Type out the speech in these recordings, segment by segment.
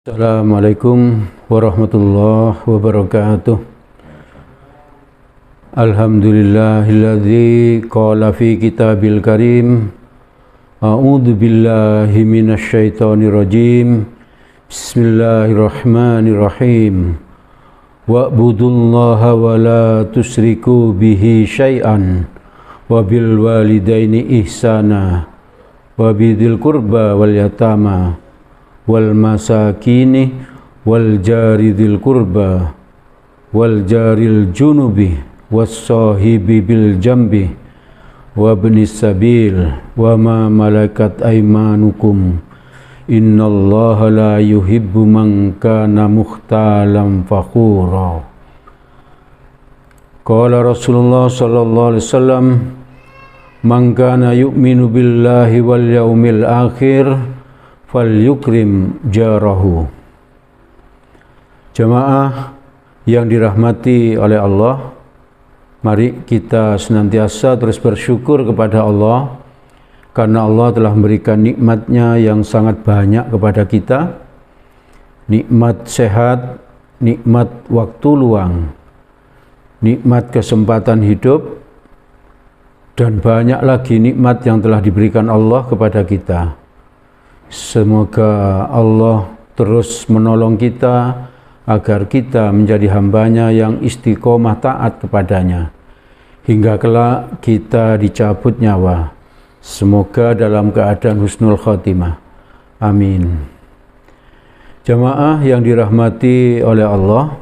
Assalamualaikum warahmatullahi wabarakatuh. Alhamdulillahilladzi qala fi kitabil karim a'udzu billahi minasyaitonir rajim. Bismillahirrahmanirrahim. Wa'budullaha wa la tusyriku bihi syai'an wa bil walidaini ihsana wa bidzil qurba wal yatama wal masakini wal jari dzil qurba wal jaril junubi was sahibi bil jambi wa ibnis sabil wa ma malakat aymanukum innallaha la yuhibbu man kana mukhtalan fakhura. Qala Rasulullah sallallahu alaihi wasallam, man kana yu'minu billahi wal yaumil akhir falyukrim jarahu. Jamaah yang dirahmati oleh Allah, mari kita senantiasa terus bersyukur kepada Allah karena Allah telah memberikan nikmatnya yang sangat banyak kepada kita. Nikmat sehat, nikmat waktu luang, nikmat kesempatan hidup, dan banyak lagi nikmat yang telah diberikan Allah kepada kita. Semoga Allah terus menolong kita agar kita menjadi hambanya yang istiqomah taat kepadanya hingga kelak kita dicabut nyawa. Semoga dalam keadaan husnul khotimah. Amin. Jamaah yang dirahmati oleh Allah,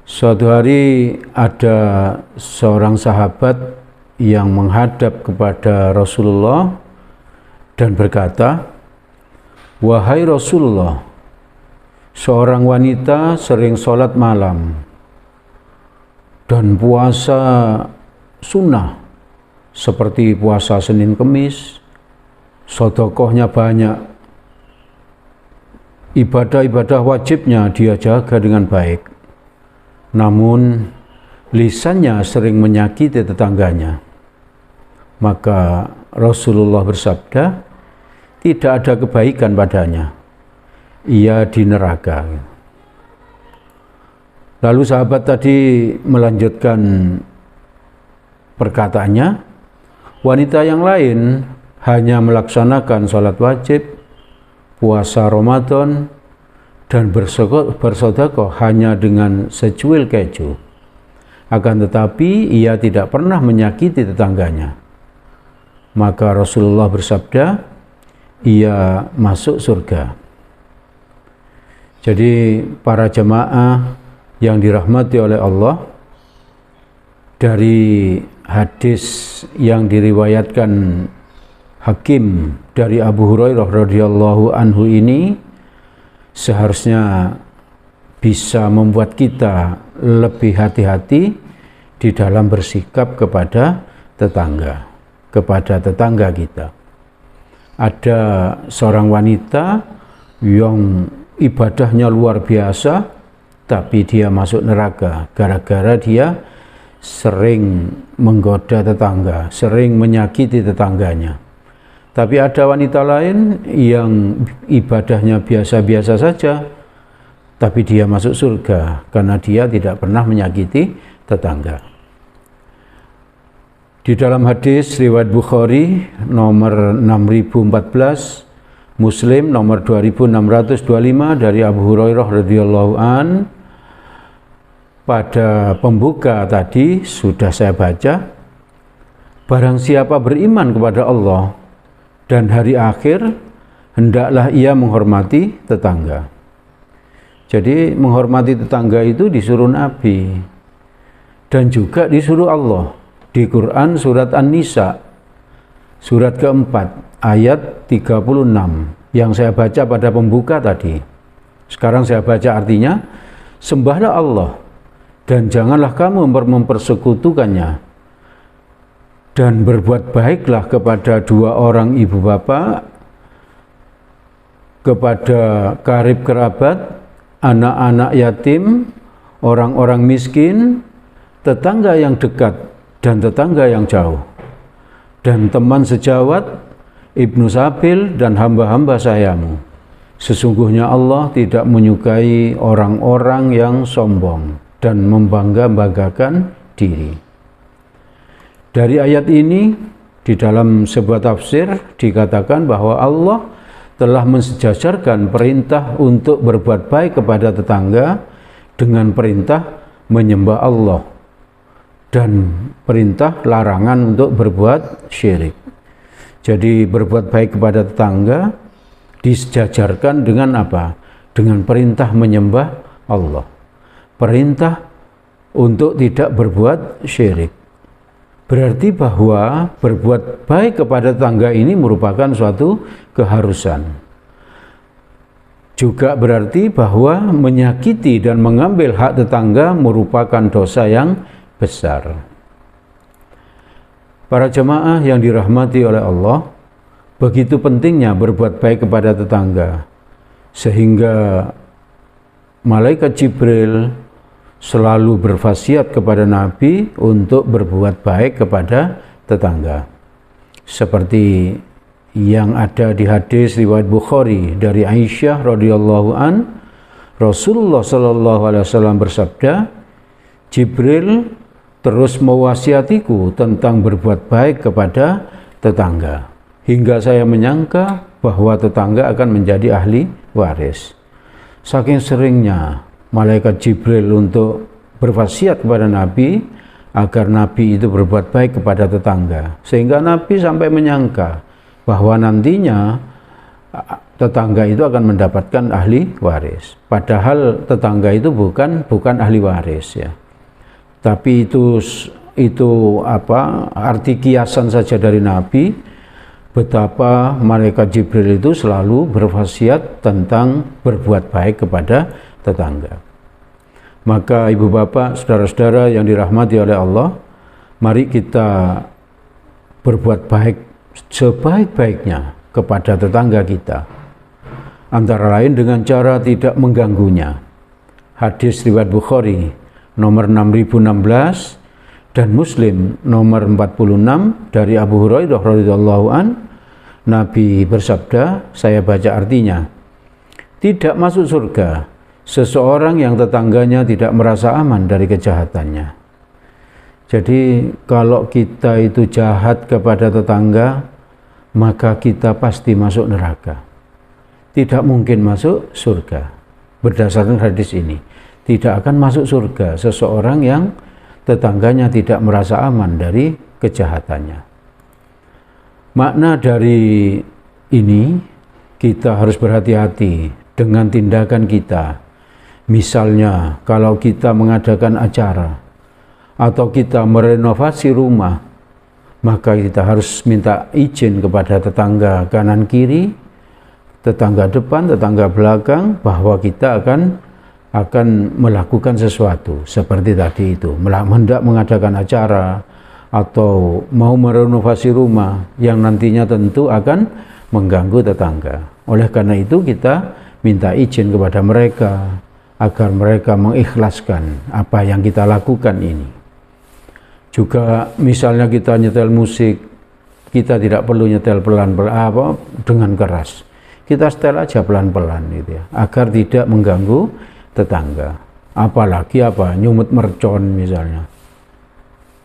suatu hari ada seorang sahabat yang menghadap kepada Rasulullah dan berkata, "Wahai Rasulullah, seorang wanita sering sholat malam dan puasa sunnah seperti puasa Senin Kemis, sedekahnya banyak, ibadah-ibadah wajibnya dia jaga dengan baik, namun lisannya sering menyakiti tetangganya." Maka Rasulullah bersabda, tidak ada kebaikan padanya, ia di neraka. Lalu sahabat tadi melanjutkan perkataannya, wanita yang lain hanya melaksanakan sholat wajib, puasa Ramadan, dan bersedekah hanya dengan secuil keju. Akan tetapi ia tidak pernah menyakiti tetangganya. Maka Rasulullah bersabda, ia masuk surga. Jadi para jemaah yang dirahmati oleh Allah, dari hadis yang diriwayatkan Hakim dari Abu Hurairah radhiyallahu anhu ini seharusnya bisa membuat kita lebih hati-hati di dalam bersikap kepada tetangga kita. Ada seorang wanita yang ibadahnya luar biasa, tapi dia masuk neraka gara-gara dia sering menggoda tetangga, sering menyakiti tetangganya. Tapi ada wanita lain yang ibadahnya biasa-biasa saja, tapi dia masuk surga karena dia tidak pernah menyakiti tetangga. Di dalam hadis riwayat Bukhari nomor 6014, Muslim nomor 2625 dari Abu Hurairah radhiyallahu an, pada pembuka tadi sudah saya baca, barang siapa beriman kepada Allah dan hari akhir, hendaklah ia menghormati tetangga. Jadi menghormati tetangga itu disuruh Nabi dan juga disuruh Allah. Di Quran surat An-Nisa surat keempat ayat 36 yang saya baca pada pembuka tadi. Sekarang saya baca artinya, sembahlah Allah dan janganlah kamu mempersekutukannya, dan berbuat baiklah kepada dua orang ibu bapa, kepada karib kerabat, anak-anak yatim, orang-orang miskin, tetangga yang dekat dan tetangga yang jauh, dan teman sejawat, ibnu sabil, dan hamba-hamba sayamu, Sesungguhnya Allah tidak menyukai orang-orang yang sombong dan membangga-banggakan diri. Dari ayat ini, di dalam sebuah tafsir dikatakan bahwa Allah telah mensejajarkan perintah untuk berbuat baik kepada tetangga dengan perintah menyembah Allah dan perintah larangan untuk berbuat syirik. Jadi berbuat baik kepada tetangga disejajarkan dengan apa? Dengan perintah menyembah Allah. Perintah untuk tidak berbuat syirik. Berarti bahwa berbuat baik kepada tetangga ini merupakan suatu keharusan. Juga berarti bahwa menyakiti dan mengambil hak tetangga merupakan dosa yang besar. Para jemaah yang dirahmati oleh Allah, begitu pentingnya berbuat baik kepada tetangga, sehingga malaikat Jibril selalu berwasiat kepada Nabi untuk berbuat baik kepada tetangga. Seperti yang ada di hadis riwayat Bukhari dari Aisyah radhiyallahu an, Rasulullah sallallahu alaihi wasallam bersabda, Jibril terus mewasiatiku tentang berbuat baik kepada tetangga, hingga saya menyangka bahwa tetangga akan menjadi ahli waris. Saking seringnya malaikat Jibril untuk berwasiat kepada Nabi agar Nabi itu berbuat baik kepada tetangga, sehingga Nabi sampai menyangka bahwa nantinya tetangga itu akan mendapatkan ahli waris. Padahal tetangga itu bukan ahli waris ya. Tapi itu arti kiasan saja dari Nabi, betapa malaikat Jibril itu selalu berwasiat tentang berbuat baik kepada tetangga. Maka ibu bapak, saudara-saudara yang dirahmati oleh Allah, mari kita berbuat baik sebaik-baiknya kepada tetangga kita, antara lain dengan cara tidak mengganggunya. Hadis riwayat Bukhari nomor 6016 dan Muslim nomor 46 dari Abu Hurairah radhiyallahu an, Nabi bersabda, saya baca artinya, tidak masuk surga seseorang yang tetangganya tidak merasa aman dari kejahatannya. Jadi kalau kita itu jahat kepada tetangga, maka kita pasti masuk neraka, tidak mungkin masuk surga. Berdasarkan hadis ini, tidak akan masuk surga seseorang yang tetangganya tidak merasa aman dari kejahatannya. Makna dari ini, kita harus berhati-hati dengan tindakan kita. Misalnya kalau kita mengadakan acara atau kita merenovasi rumah, maka kita harus minta izin kepada tetangga kanan kiri, tetangga depan, tetangga belakang, bahwa kita akan melakukan sesuatu seperti tadi itu, hendak mengadakan acara atau mau merenovasi rumah yang nantinya tentu akan mengganggu tetangga. Oleh karena itu kita minta izin kepada mereka agar mereka mengikhlaskan apa yang kita lakukan ini. Juga misalnya kita nyetel musik, kita tidak perlu nyetel pelan-pelan dengan keras. Kita setel aja pelan-pelan gitu ya, agar tidak mengganggu tetangga. Apalagi nyumut mercon misalnya,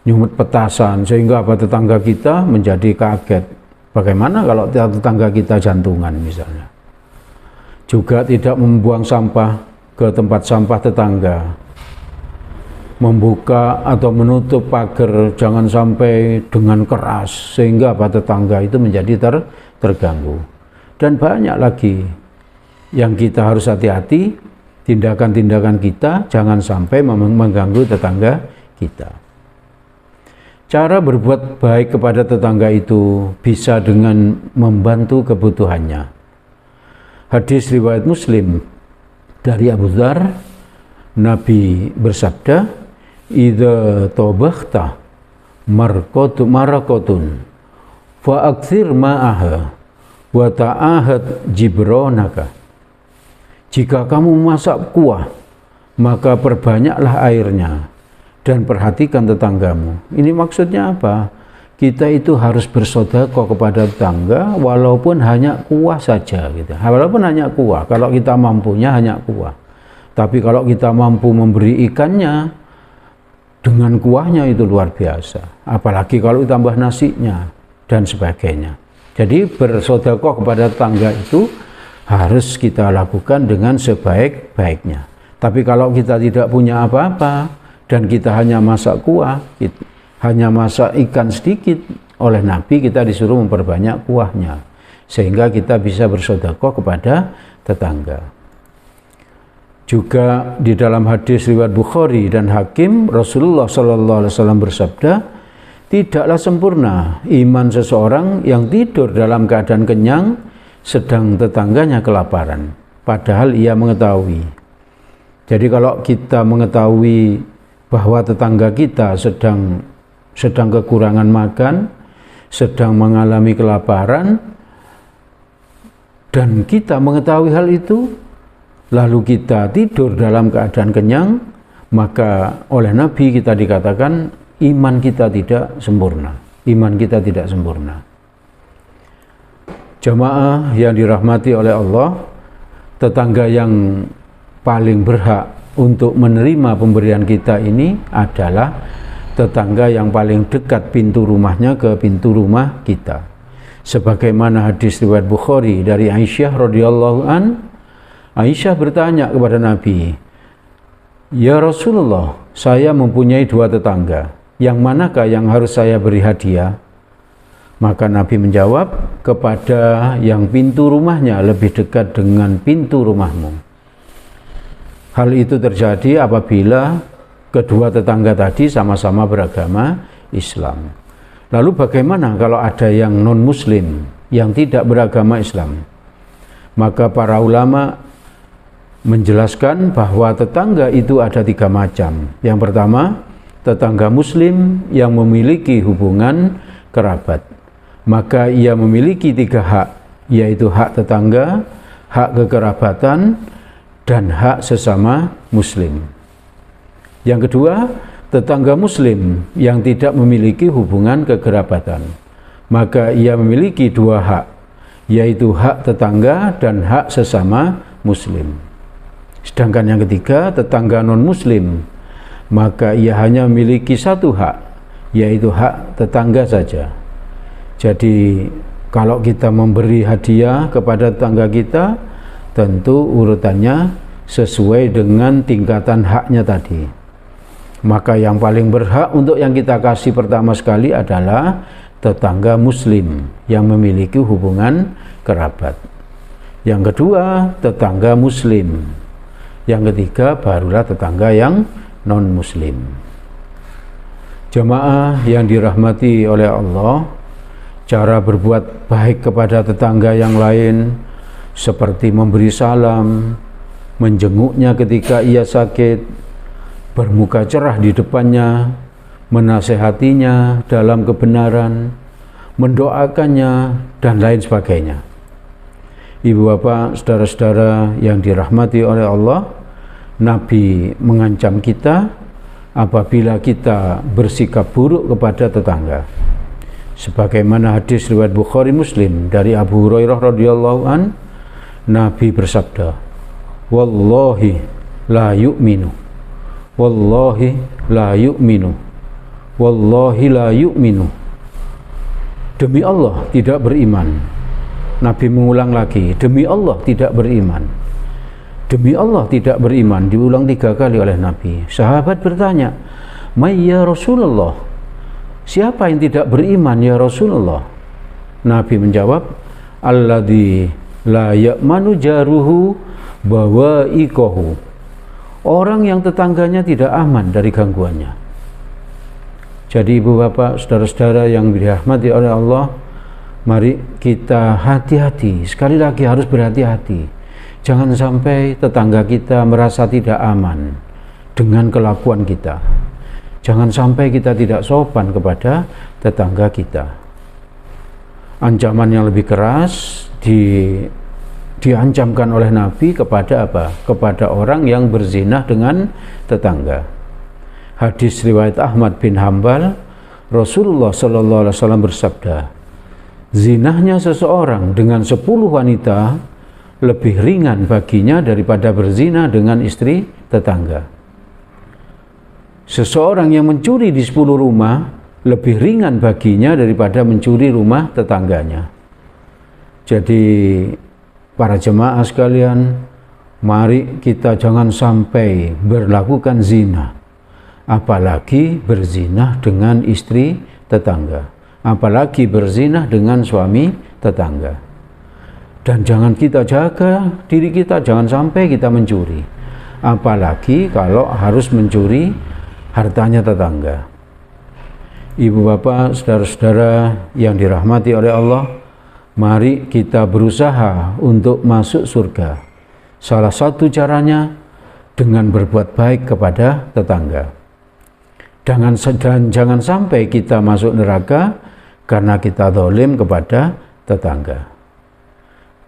nyumut petasan, sehingga tetangga kita menjadi kaget. Bagaimana kalau tetangga kita jantungan misalnya? Juga tidak membuang sampah ke tempat sampah tetangga, membuka atau menutup pagar jangan sampai dengan keras sehingga tetangga itu menjadi terganggu. Dan banyak lagi yang kita harus hati-hati. Tindakan-tindakan kita jangan sampai mengganggu tetangga kita. Cara berbuat baik kepada tetangga itu bisa dengan membantu kebutuhannya. Hadis riwayat Muslim dari Abu Dzar, Nabi bersabda, idza tabakhta marakotun fa aktsir ma'aha wa ta'ahad jibronaka. Jika kamu masak kuah, maka perbanyaklah airnya dan perhatikan tetanggamu. Ini maksudnya apa? kita itu harus bersedekah kepada tetangga walaupun hanya kuah saja gitu. Walaupun hanya kuah, kalau kita mampunya hanya kuah. Tapi kalau kita mampu memberi ikannya dengan kuahnya itu luar biasa. Apalagi kalau ditambah nasinya dan sebagainya. Jadi bersedekah kepada tetangga itu harus kita lakukan dengan sebaik-baiknya. Tapi kalau kita tidak punya apa-apa dan kita hanya masak kuah, hanya masak ikan sedikit, oleh Nabi kita disuruh memperbanyak kuahnya sehingga kita bisa bersedekah kepada tetangga. Juga di dalam hadis riwayat Bukhari dan Hakim, Rasulullah SAW bersabda, tidaklah sempurna iman seseorang yang tidur dalam keadaan kenyang sedang tetangganya kelaparan, padahal ia mengetahui. Jadi kalau kita mengetahui bahwa tetangga kita sedang kekurangan makan, sedang mengalami kelaparan, dan kita mengetahui hal itu, lalu kita tidur dalam keadaan kenyang, maka oleh Nabi kita dikatakan iman kita tidak sempurna. Iman kita tidak sempurna. Jamaah yang dirahmati oleh Allah, tetangga yang paling berhak untuk menerima pemberian kita ini adalah tetangga yang paling dekat pintu rumahnya ke pintu rumah kita. Sebagaimana hadis riwayat Bukhari dari Aisyah radhiyallahu an, Aisyah bertanya kepada Nabi, "Ya Rasulullah, saya mempunyai 2 tetangga. Yang manakah yang harus saya beri hadiah?" Maka Nabi menjawab, "Kepada yang pintu rumahnya lebih dekat dengan pintu rumahmu." Hal itu terjadi apabila kedua tetangga tadi sama-sama beragama Islam. Lalu bagaimana kalau ada yang non-muslim, yang tidak beragama Islam? Maka para ulama menjelaskan bahwa tetangga itu ada 3 macam. Yang pertama, tetangga muslim yang memiliki hubungan kerabat. Maka ia memiliki 3 hak, yaitu hak tetangga, hak kekerabatan, dan hak sesama muslim. Yang kedua, tetangga muslim yang tidak memiliki hubungan kekerabatan. Maka ia memiliki 2 hak, yaitu hak tetangga dan hak sesama muslim. Sedangkan yang ketiga, tetangga non-muslim, maka ia hanya memiliki 1 hak, yaitu hak tetangga saja. Jadi kalau kita memberi hadiah kepada tetangga kita, tentu urutannya sesuai dengan tingkatan haknya tadi. Maka yang paling berhak untuk yang kita kasih pertama sekali adalah tetangga muslim yang memiliki hubungan kerabat. Yang kedua, tetangga muslim. Yang ketiga, barulah tetangga yang non-muslim. Jemaah yang dirahmati oleh Allah, cara berbuat baik kepada tetangga yang lain seperti memberi salam, menjenguknya ketika ia sakit, bermuka cerah di depannya, menasehatinya dalam kebenaran, mendoakannya, dan lain sebagainya. Ibu bapak, saudara-saudara yang dirahmati oleh Allah, Nabi mengancam kita apabila kita bersikap buruk kepada tetangga. Sebagaimana hadis riwayat Bukhari Muslim dari Abu Hurairah radhiyallahu an, Nabi bersabda, "Wallahi la yu'minu, wallahi la yu'minu, wallahi la yu'minu." Demi Allah tidak beriman. Nabi mengulang lagi, demi Allah tidak beriman. Demi Allah tidak beriman, diulang 3 kali oleh Nabi. Sahabat bertanya, "May ya Rasulullah, siapa yang tidak beriman ya Rasulullah?" Nabi menjawab, "Alladzi la ya'manu jaruhu bawa'iqahu." Orang yang tetangganya tidak aman dari gangguannya. Jadi ibu bapak, saudara-saudara yang dirahmati oleh Allah, mari kita hati-hati. Sekali lagi harus berhati-hati. Jangan sampai tetangga kita merasa tidak aman dengan kelakuan kita. Jangan sampai kita tidak sopan kepada tetangga kita. Ancaman yang lebih keras diancamkan oleh Nabi kepada apa? Kepada orang yang berzina dengan tetangga. Hadis riwayat Ahmad bin Hambal, Rasulullah Shallallahu Alaihi Wasallam bersabda, zinahnya seseorang dengan 10 wanita lebih ringan baginya daripada berzina dengan istri tetangga. Seseorang yang mencuri di 10 rumah lebih ringan baginya daripada mencuri rumah tetangganya. Jadi para jemaah sekalian, mari kita jangan sampai berlakukan zina, apalagi berzina dengan istri tetangga, apalagi berzina dengan suami tetangga. Dan jangan kita jaga diri kita, jangan sampai kita mencuri, apalagi kalau harus mencuri hartanya tetangga. Ibu bapak, saudara-saudara yang dirahmati oleh Allah, mari kita berusaha untuk masuk surga. Salah satu caranya dengan berbuat baik kepada tetangga. Dan jangan sampai kita masuk neraka karena kita zalim kepada tetangga.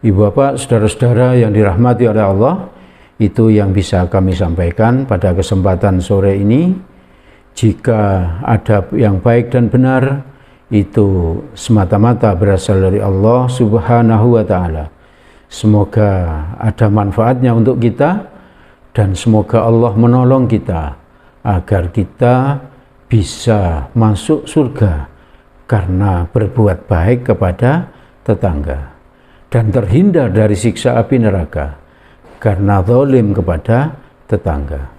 Ibu bapak, saudara-saudara yang dirahmati oleh Allah, itu yang bisa kami sampaikan pada kesempatan sore ini. Jika ada yang baik dan benar, itu semata-mata berasal dari Allah Subhanahu wa Ta'ala. Semoga ada manfaatnya untuk kita, dan semoga Allah menolong kita agar kita bisa masuk surga karena berbuat baik kepada tetangga, dan terhindar dari siksa api neraka karena zalim kepada tetangga.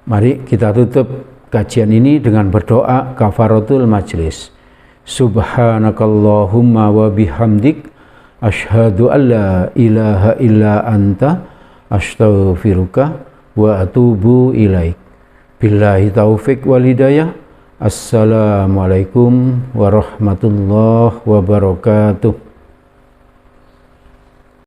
Mari kita tutup kajian ini dengan berdoa kafaratul majlis. Subhanakallahumma wa bihamdik, asyhadu an la ilaha illa anta, astaghfiruka wa atubu ilaik. Billahi taufik wal hidayah. Assalamualaikum warahmatullahi wabarakatuh.